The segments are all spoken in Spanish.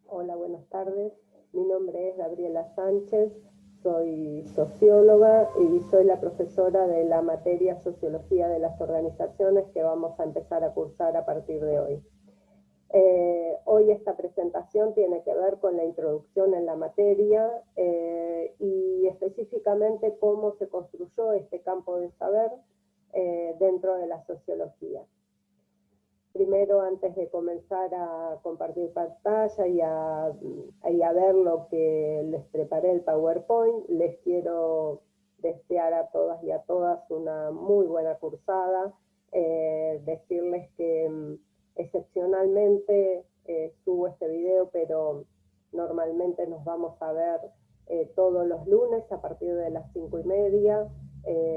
Hola, buenas tardes. Mi nombre es Gabriela Sánchez, soy socióloga y soy la profesora de la materia Sociología de las Organizaciones que vamos a empezar a cursar a partir de hoy. Hoy esta presentación tiene que ver con la introducción en la materia y específicamente cómo se construyó este campo de saber dentro de la sociología. Primero, antes de comenzar a compartir pantalla y a ver lo que les preparé el PowerPoint, les quiero desear a todas y a todas una muy buena cursada, decirles que excepcionalmente subo este video, pero normalmente nos vamos a ver todos los lunes a partir de las 5:30.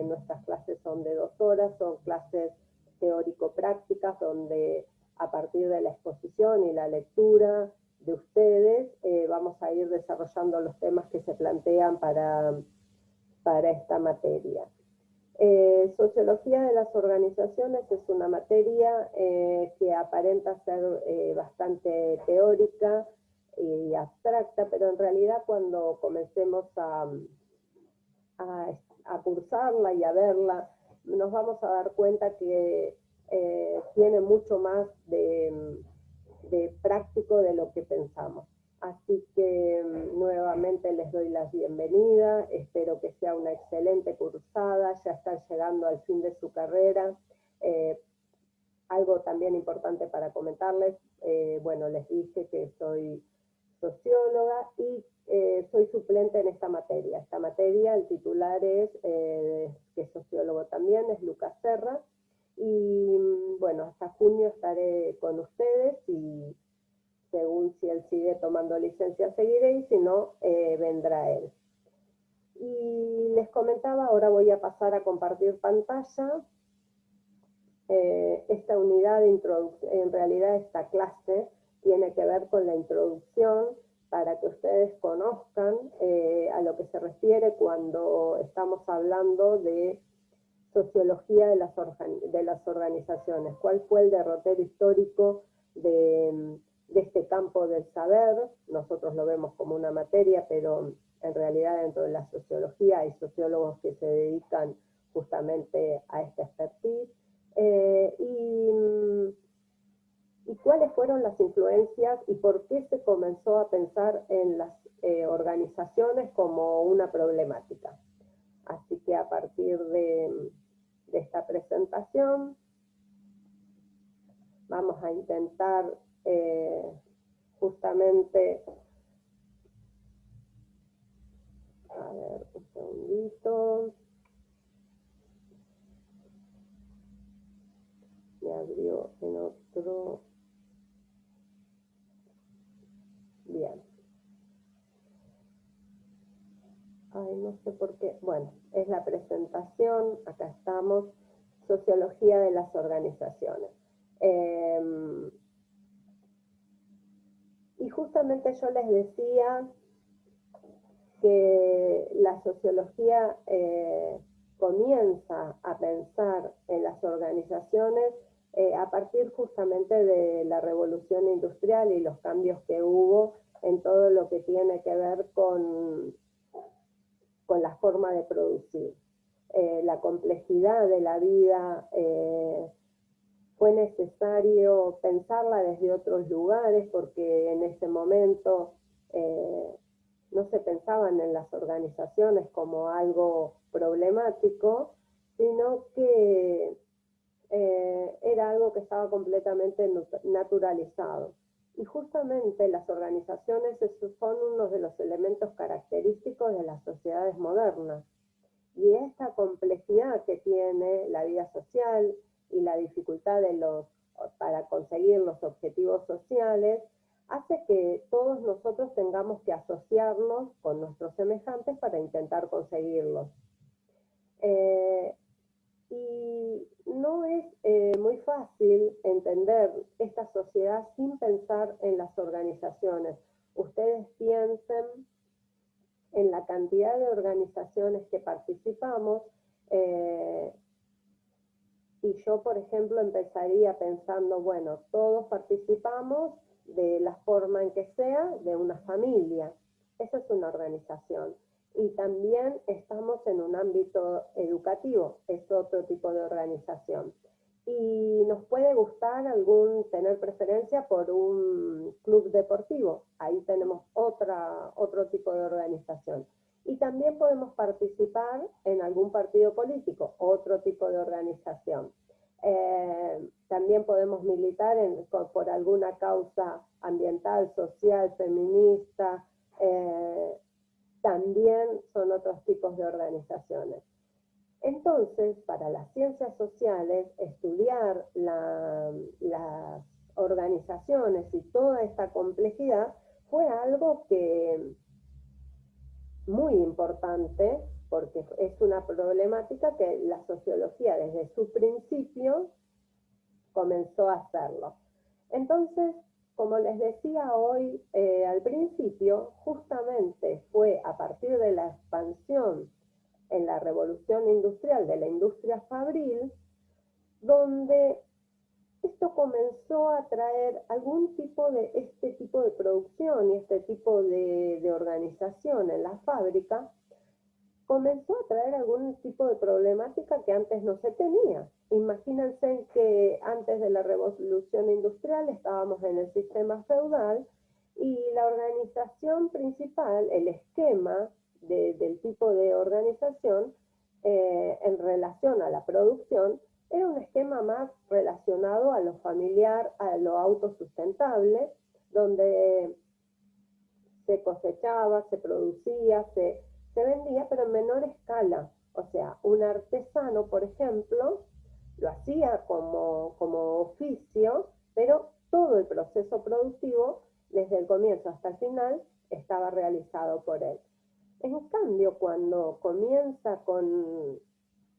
Nuestras clases son de 2 horas, son clases teórico-prácticas, donde a partir de la exposición y la lectura de ustedes vamos a ir desarrollando los temas que se plantean para esta materia. Sociología de las organizaciones es una materia que aparenta ser bastante teórica y abstracta, pero en realidad cuando comencemos a cursarla y a verla, nos vamos a dar cuenta que tiene mucho más de práctico de lo que pensamos. Así que nuevamente les doy la bienvenida, espero que sea una excelente cursada, ya están llegando al fin de su carrera. Algo también importante para comentarles, bueno, les dije que soy socióloga y soy suplente en esta materia. Esta materia, el titular es, que es sociólogo también, es Lucas Serra, y bueno, hasta junio estaré con ustedes y según si él sigue tomando licencia seguiré y si no, vendrá él. Y les comentaba, ahora voy a pasar a compartir pantalla. Esta unidad de introducción, en realidad esta clase tiene que ver con la introducción para que ustedes conozcan a lo que se refiere cuando estamos hablando de sociología de las organizaciones, cuál fue el derrotero histórico de este campo del saber. Nosotros lo vemos como una materia, pero en realidad dentro de la sociología hay sociólogos que se dedican justamente a esta expertise. Y cuáles fueron las influencias y por qué se comenzó a pensar en las organizaciones como una problemática. Así que a partir de esta presentación vamos a intentar justamente, a ver, un segundito, me abrió en otro, bien. Ay, no sé por qué, bueno, es la presentación, acá estamos, Sociología de las Organizaciones. Y justamente yo les decía que la sociología comienza a pensar en las organizaciones a partir justamente de la revolución industrial y los cambios que hubo en todo lo que tiene que ver con la forma de producir. La complejidad de la vida fue necesario pensarla desde otros lugares porque en ese momento no se pensaban en las organizaciones como algo problemático, sino que era algo que estaba completamente naturalizado. Y justamente las organizaciones son uno de los elementos característicos de las sociedades modernas. Y esta complejidad que tiene la vida social y la dificultad para conseguir los objetivos sociales hace que todos nosotros tengamos que asociarnos con nuestros semejantes para intentar conseguirlos. Y no es muy fácil entender esta sociedad sin pensar en las organizaciones. Ustedes piensen en la cantidad de organizaciones que participamos, y yo, por ejemplo, empezaría pensando, bueno, todos participamos de la forma en que sea, de una familia. Esa es una organización. Y también estamos en un ámbito educativo, es otro tipo de organización. Y nos puede gustar tener preferencia por un club deportivo, ahí tenemos otro tipo de organización. Y también podemos participar en algún partido político, otro tipo de organización. También podemos militar por alguna causa ambiental, social, feminista, también son otros tipos de organizaciones. Entonces, para las ciencias sociales, estudiar las organizaciones y toda esta complejidad fue algo que muy importante, porque es una problemática que la sociología desde su principio comenzó a hacerlo. Entonces, como les decía hoy al principio, justamente fue a partir de la expansión en la revolución industrial de la industria fabril, donde esto comenzó a traer algún tipo de este tipo de producción y este tipo de organización en la fábrica, comenzó a traer algún tipo de problemática que antes no se tenía. Imagínense que antes de la revolución industrial estábamos en el sistema feudal y la organización principal, el esquema del tipo de organización en relación a la producción, era un esquema más relacionado a lo familiar, a lo autosustentable, donde se cosechaba, se producía, se vendía, pero en menor escala. O sea, un artesano, por ejemplo, lo hacía como oficio, pero todo el proceso productivo, desde el comienzo hasta el final, estaba realizado por él. En cambio, cuando comienza con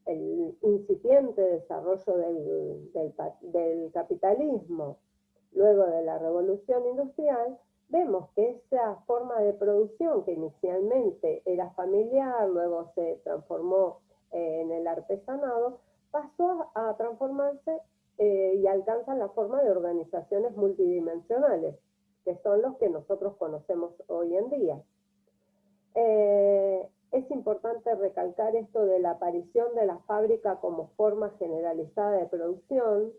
el incipiente desarrollo del capitalismo, luego de la revolución industrial, vemos que esa forma de producción que inicialmente era familiar, luego se transformó en el artesanado, pasó a transformarse y alcanza la forma de organizaciones multidimensionales, que son los que nosotros conocemos hoy en día. Es importante recalcar esto de la aparición de la fábrica como forma generalizada de producción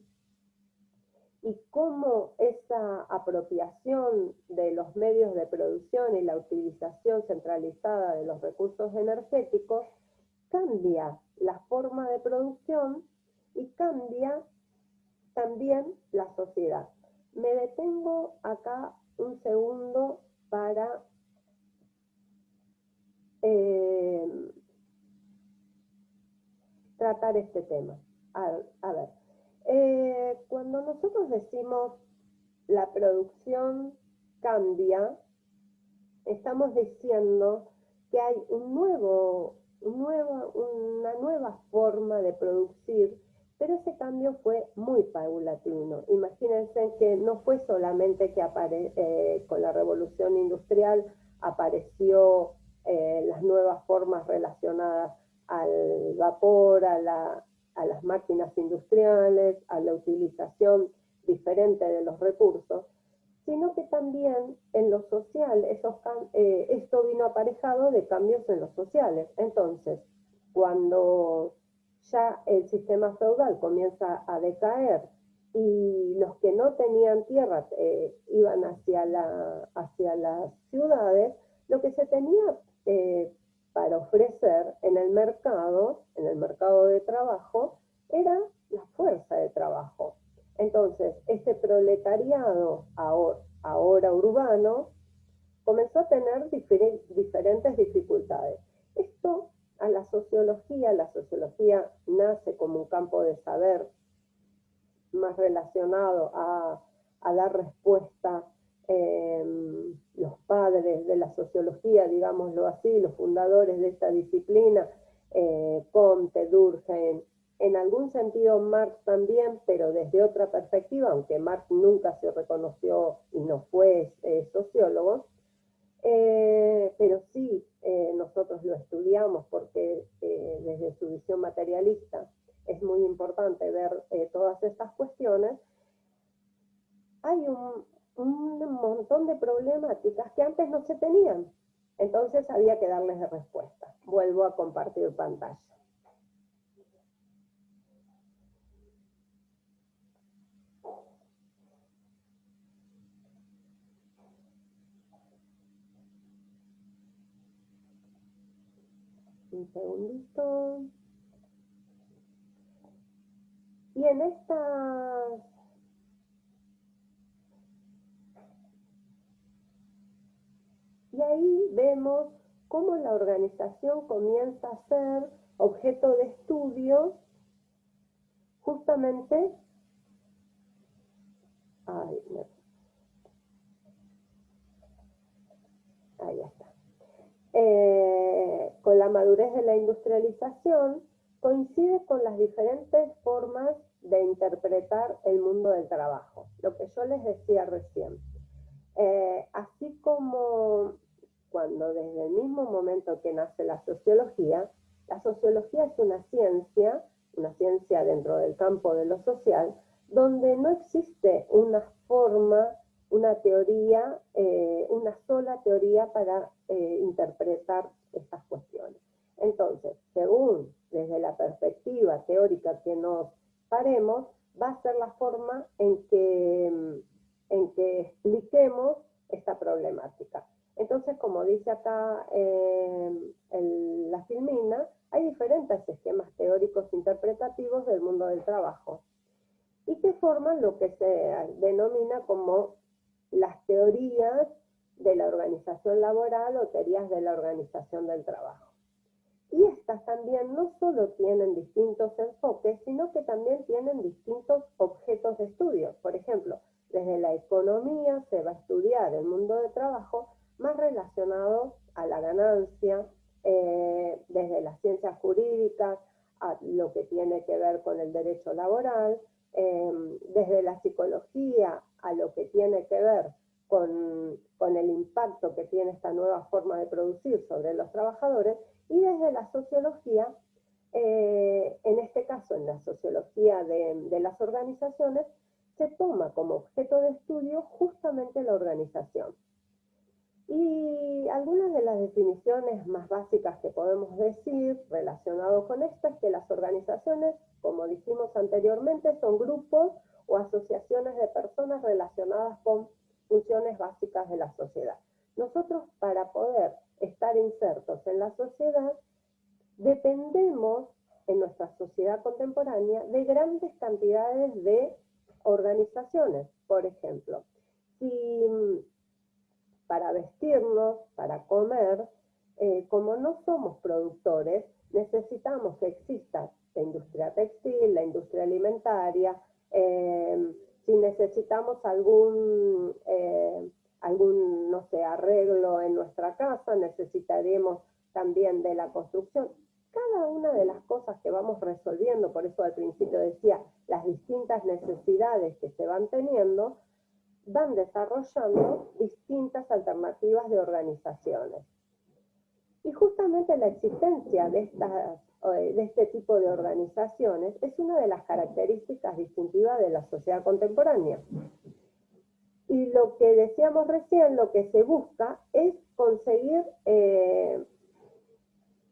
y cómo esa apropiación de los medios de producción y la utilización centralizada de los recursos energéticos cambia la forma de producción y cambia también la sociedad. Me detengo acá un segundo para tratar este tema. A ver, cuando nosotros decimos la producción cambia, estamos diciendo que hay una nueva forma de producir, pero ese cambio fue muy paulatino. Imagínense que no fue solamente que con la revolución industrial apareció las nuevas formas relacionadas al vapor, a las máquinas industriales, a la utilización diferente de los recursos, sino que también en lo social esto vino aparejado de cambios en los sociales. Entonces, cuando ya el sistema feudal comienza a decaer y los que no tenían tierra iban hacia las ciudades, lo que se tenía para ofrecer en el mercado de trabajo, era la fuerza de trabajo. Entonces, este proletariado ahora urbano comenzó a tener diferentes dificultades. Esto a la sociología nace como un campo de saber más relacionado a dar respuesta los padres de la sociología, digámoslo así, los fundadores de esta disciplina, Comte, Durkheim, en algún sentido Marx también, pero desde otra perspectiva, aunque Marx nunca se reconoció y no fue sociólogo, pero sí nosotros lo estudiamos porque desde su visión materialista es muy importante ver todas estas cuestiones. Hay un montón de problemáticas que antes no se tenían. Entonces había que darles de respuesta. Vuelvo a compartir pantalla. Un segundito. Y en estas... Y ahí vemos cómo la organización comienza a ser objeto de estudio justamente... Ahí está. Con la madurez de la industrialización, coincide con las diferentes formas de interpretar el mundo del trabajo, lo que yo les decía recién. Así como cuando desde el mismo momento que nace la sociología es una ciencia dentro del campo de lo social, donde no existe una forma, una teoría, una sola teoría para interpretar estas cuestiones. Entonces, según desde la perspectiva teórica que nos paremos, va a ser la forma en que expliquemos esta problemática. Entonces, como dice acá la filmina, hay diferentes esquemas teóricos interpretativos del mundo del trabajo y que forman lo que se denomina como las teorías de la organización laboral o teorías de la organización del trabajo. Y estas también no solo tienen distintos enfoques, sino que también tienen distintos objetos de estudio. Por ejemplo, desde la economía se va a estudiar el mundo del trabajo más relacionado a la ganancia, desde las ciencias jurídicas a lo que tiene que ver con el derecho laboral, desde la psicología a lo que tiene que ver con el impacto que tiene esta nueva forma de producir sobre los trabajadores, y desde la sociología, en este caso en la sociología de las organizaciones, se toma como objeto de estudio justamente la organización. Y algunas de las definiciones más básicas que podemos decir relacionado con esto es que las organizaciones, como dijimos anteriormente, son grupos o asociaciones de personas relacionadas con funciones básicas de la sociedad. Nosotros, para poder estar insertos en la sociedad, dependemos en nuestra sociedad contemporánea de grandes cantidades de organizaciones. Por ejemplo, si para vestirnos, para comer, como no somos productores, necesitamos que exista la industria textil, la industria alimentaria, si necesitamos algún, no sé, arreglo en nuestra casa, necesitaremos también de la construcción. Cada una de las cosas que vamos resolviendo, por eso al principio decía, las distintas necesidades que se van teniendo, van desarrollando distintas alternativas de organizaciones. Y justamente la existencia de este tipo de organizaciones es una de las características distintivas de la sociedad contemporánea. Y lo que decíamos recién, lo que se busca es conseguir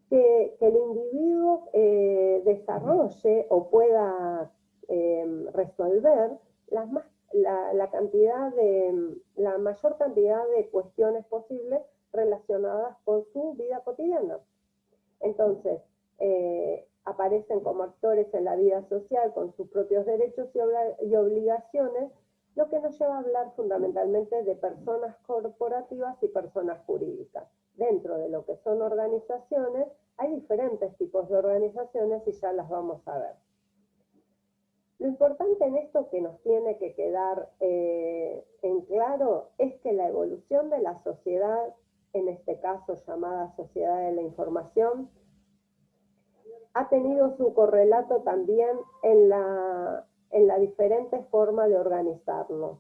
que el individuo desarrolle o pueda resolver la mayor cantidad de cuestiones posibles relacionadas con su vida cotidiana. Entonces, aparecen como actores en la vida social con sus propios derechos y obligaciones, lo que nos lleva a hablar fundamentalmente de personas corporativas y personas jurídicas. Dentro de lo que son organizaciones, hay diferentes tipos de organizaciones y ya las vamos a ver. Lo importante en esto que nos tiene que quedar en claro es que la evolución de la sociedad, en este caso llamada sociedad de la información, ha tenido su correlato también en la diferente forma de organizarnos.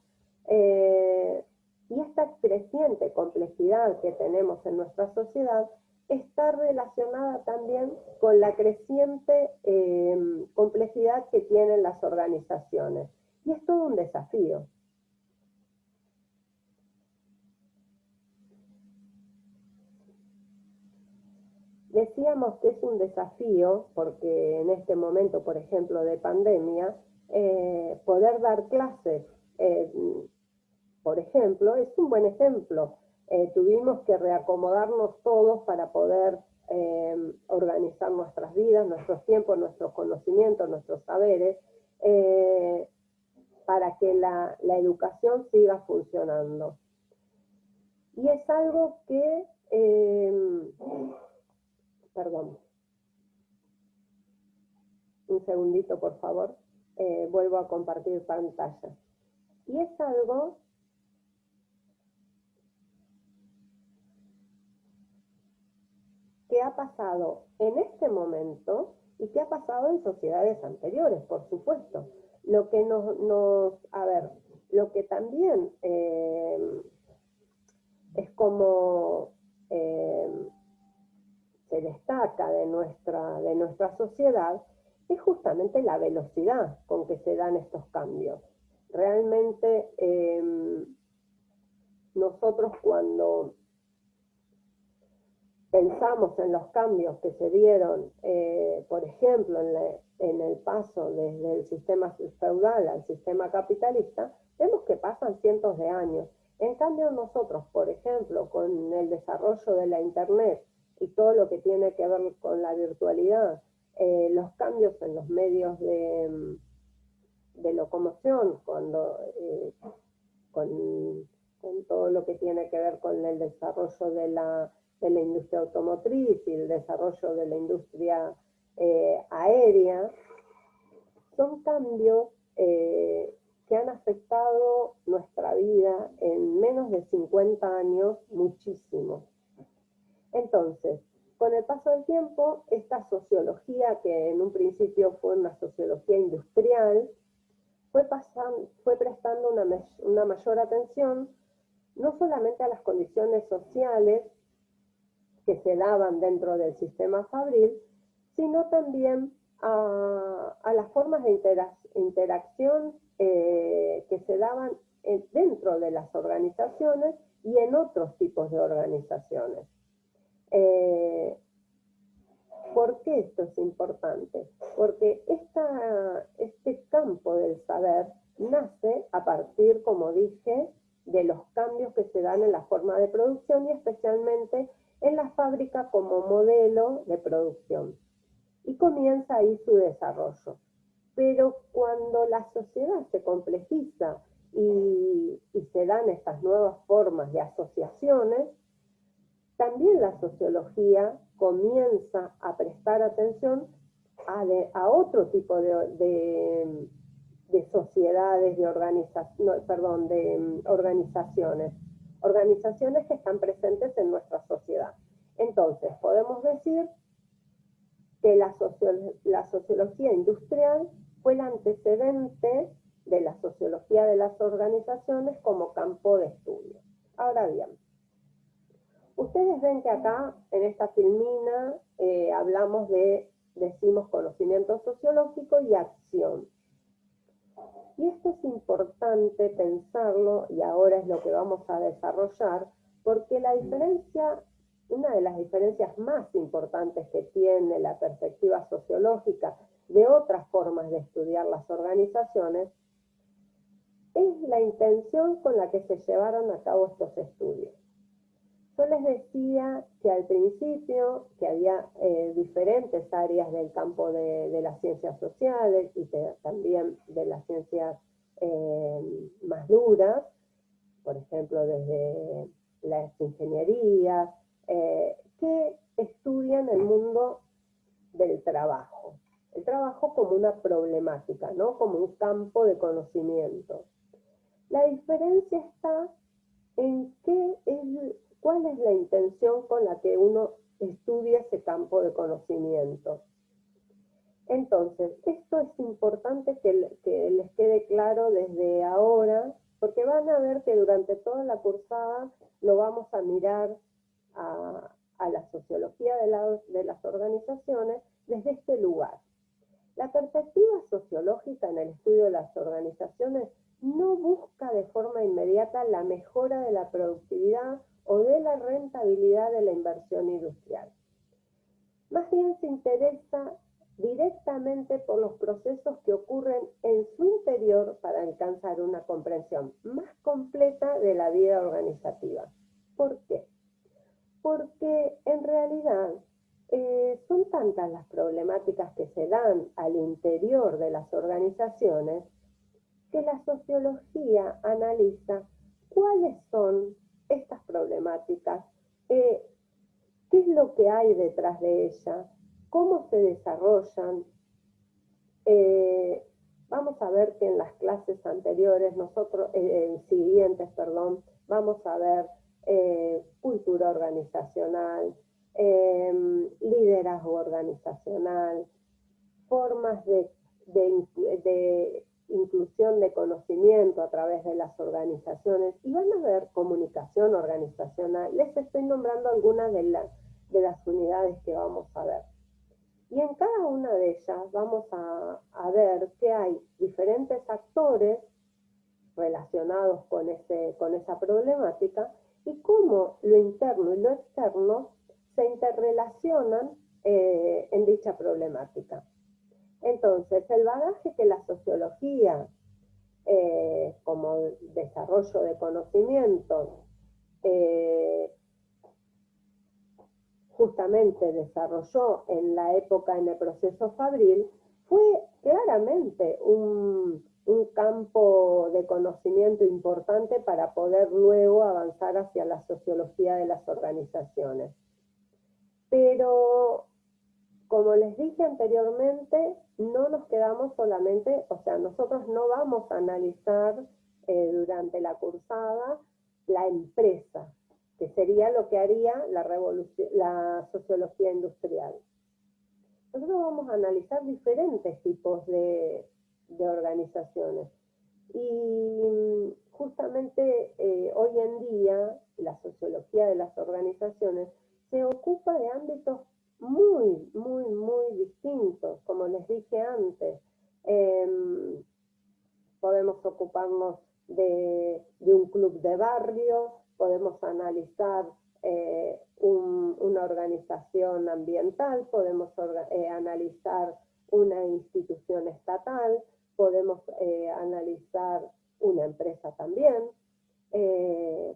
Y esta creciente complejidad que tenemos en nuestra sociedad está relacionada también con la creciente complejidad que tienen las organizaciones. Y es todo un desafío. decíamos que es un desafío, porque en este momento, por ejemplo, de pandemia, poder dar clases, por ejemplo, es un buen ejemplo. Tuvimos que reacomodarnos todos para poder organizar nuestras vidas, nuestros tiempos, nuestros conocimientos, nuestros saberes, para que la educación siga funcionando. Y es algo que, perdón, un segundito por favor, vuelvo a compartir pantalla. Y es algo que ha pasado en este momento y que ha pasado en sociedades anteriores, por supuesto. Lo que lo que también es como se destaca de nuestra sociedad, es justamente la velocidad con que se dan estos cambios. Realmente nosotros cuando pensamos en los cambios que se dieron, por ejemplo, en el paso desde el sistema feudal al sistema capitalista, vemos que pasan cientos de años. En cambio, nosotros, por ejemplo, con el desarrollo de la Internet y todo lo que tiene que ver con la virtualidad, los cambios en los medios de locomoción, con todo lo que tiene que ver con el desarrollo de la industria automotriz y el desarrollo de la industria aérea, son cambios que han afectado nuestra vida en menos de 50 años muchísimo. Entonces, con el paso del tiempo, esta sociología, que en un principio fue una sociología industrial, fue prestando una mayor atención no solamente a las condiciones sociales que se daban dentro del sistema fabril, sino también a las formas de interacción que se daban dentro de las organizaciones y en otros tipos de organizaciones. ¿Por qué esto es importante? Porque este campo del saber nace a partir, como dije, de los cambios que se dan en la forma de producción y especialmente en la fábrica como modelo de producción. Y comienza ahí su desarrollo. Pero cuando la sociedad se complejiza y se dan estas nuevas formas de asociaciones, también la sociología comienza a prestar atención a otro tipo de sociedades, de organizaciones que están presentes en nuestra sociedad. Entonces, podemos decir que la sociología industrial fue el antecedente de la sociología de las organizaciones como campo de estudio. Ahora bien, ustedes ven que acá, en esta filmina, decimos conocimiento sociológico y acción. Y esto es importante pensarlo, y ahora es lo que vamos a desarrollar, porque una de las diferencias más importantes que tiene la perspectiva sociológica de otras formas de estudiar las organizaciones, es la intención con la que se llevaron a cabo estos estudios. Yo les decía que al principio que había diferentes áreas del campo de las ciencias sociales y también de las ciencias más duras, por ejemplo, desde las ingenierías, que estudian el mundo del trabajo. El trabajo como una problemática, ¿no? Como un campo de conocimiento. La diferencia está en cuál es la intención con la que uno estudia ese campo de conocimiento. Entonces, esto es importante que les quede claro desde ahora, porque van a ver que durante toda la cursada lo vamos a mirar a la sociología de las organizaciones desde este lugar. La perspectiva sociológica en el estudio de las organizaciones no busca de forma inmediata la mejora de la productividad o de la rentabilidad de la inversión industrial. más bien se interesa directamente por los procesos que ocurren en su interior para alcanzar una comprensión más completa de la vida organizativa. ¿Por qué? Porque en realidad son tantas las problemáticas que se dan al interior de las organizaciones que la sociología analiza cuáles son estas problemáticas, qué es lo que hay detrás de ellas, cómo se desarrollan. Eh, Vamos a ver que en las clases anteriores, siguientes, perdón, vamos a ver cultura organizacional, liderazgo organizacional, formas de inclusión de conocimiento a través de las organizaciones, y van a ver comunicación organizacional. Les estoy nombrando algunas de las unidades que vamos a ver. Y en cada una de ellas vamos a ver que hay diferentes actores relacionados con esa problemática y cómo lo interno y lo externo se interrelacionan en dicha problemática. Entonces, el bagaje que la sociología, como desarrollo de conocimientos, justamente desarrolló en la época, en el proceso fabril, fue claramente un campo de conocimiento importante para poder luego avanzar hacia la sociología de las organizaciones. Pero, como les dije anteriormente, no nos quedamos solamente, o sea, nosotros no vamos a analizar durante la cursada la empresa, que sería lo que haría la sociología industrial. Nosotros vamos a analizar diferentes tipos de organizaciones. Y justamente hoy en día la sociología de las organizaciones se ocupa de ámbitos muy, muy, muy distintos, como les dije antes. Podemos ocuparnos de un club de barrio, podemos analizar una organización ambiental, podemos analizar una institución estatal, podemos analizar una empresa también,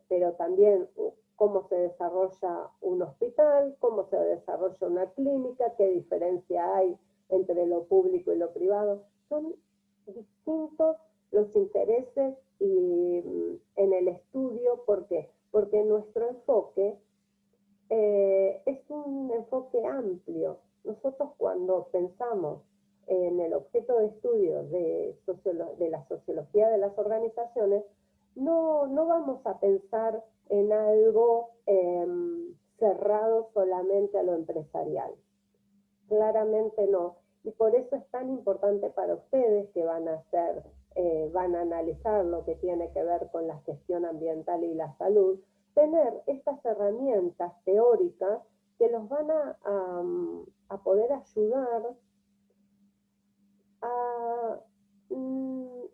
pero también cómo se desarrolla un hospital, cómo se desarrolla una clínica, qué diferencia hay entre lo público y lo privado. Son distintos los intereses y en el estudio. ¿Por qué? Porque nuestro enfoque es un enfoque amplio. Nosotros, cuando pensamos en el objeto de estudio de la sociología de las organizaciones, no vamos a pensar en algo cerrado solamente a lo empresarial. Claramente no. Y por eso es tan importante para ustedes, que van a analizar lo que tiene que ver con la gestión ambiental y la salud, tener estas herramientas teóricas que los van a poder ayudar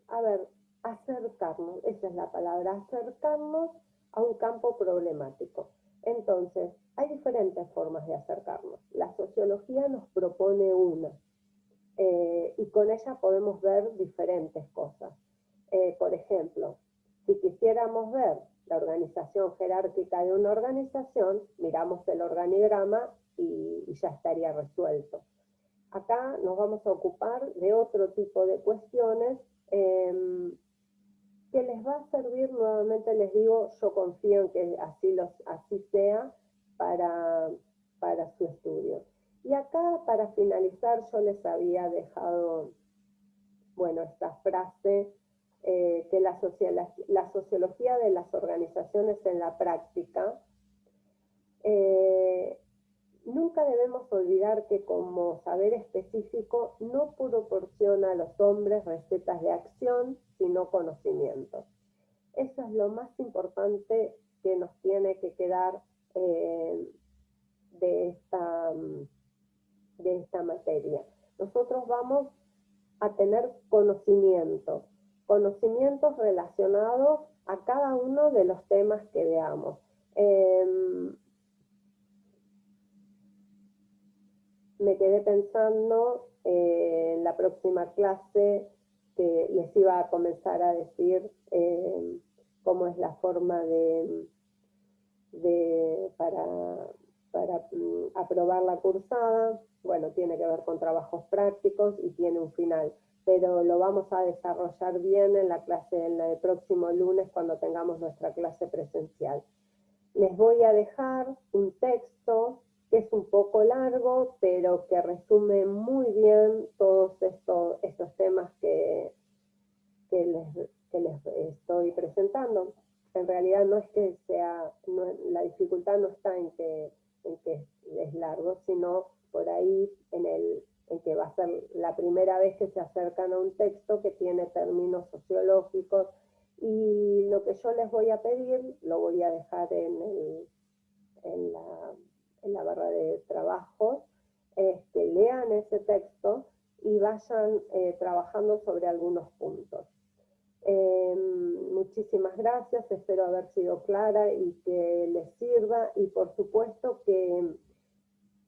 a ver, acercarnos, esa es la palabra, acercarnos a un campo problemático. Entonces, hay diferentes formas de acercarnos. La sociología nos propone una, y con ella podemos ver diferentes cosas. Por ejemplo, si quisiéramos ver la organización jerárquica de una organización, miramos el organigrama y ya estaría resuelto. Acá nos vamos a ocupar de otro tipo de cuestiones que les va a servir. Nuevamente les digo, yo confío en que así sea para su estudio. Y acá, para finalizar, yo les había dejado, bueno, esta frase, que la sociología de las organizaciones en la práctica, nunca debemos olvidar que como saber específico no proporciona a los hombres recetas de acción, sino conocimiento. Eso es lo más importante que nos tiene que quedar de esta materia. Nosotros vamos a tener conocimientos relacionados a cada uno de los temas que veamos. me quedé pensando en la próxima clase que les iba a comenzar a decir cómo es la forma para aprobar la cursada. Bueno, tiene que ver con trabajos prácticos y tiene un final, pero lo vamos a desarrollar bien en la clase del próximo lunes cuando tengamos nuestra clase presencial. Les voy a dejar un texto que es un poco largo, pero que resume muy bien todos estos temas que les estoy presentando. En realidad no es que sea, no, la dificultad no está en que es largo, sino por ahí en que va a ser la primera vez que se acercan a un texto que tiene términos sociológicos, y lo que yo les voy a pedir, lo voy a dejar en, la, en la barra de trabajo, es que lean ese texto y vayan trabajando sobre algunos puntos. Muchísimas gracias, espero haber sido clara y que les sirva, y por supuesto que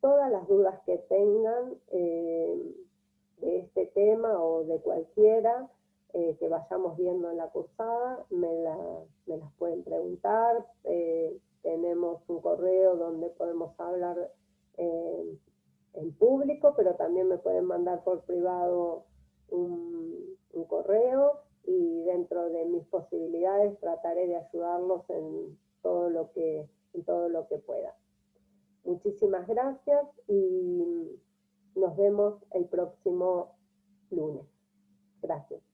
todas las dudas que tengan de este tema o de cualquiera que vayamos viendo en la cursada, me las pueden preguntar. Tenemos un correo donde podemos hablar en público, pero también me pueden mandar por privado un correo, y dentro de mis posibilidades trataré de ayudarlos en todo lo que pueda. Muchísimas gracias y nos vemos el próximo lunes. Gracias.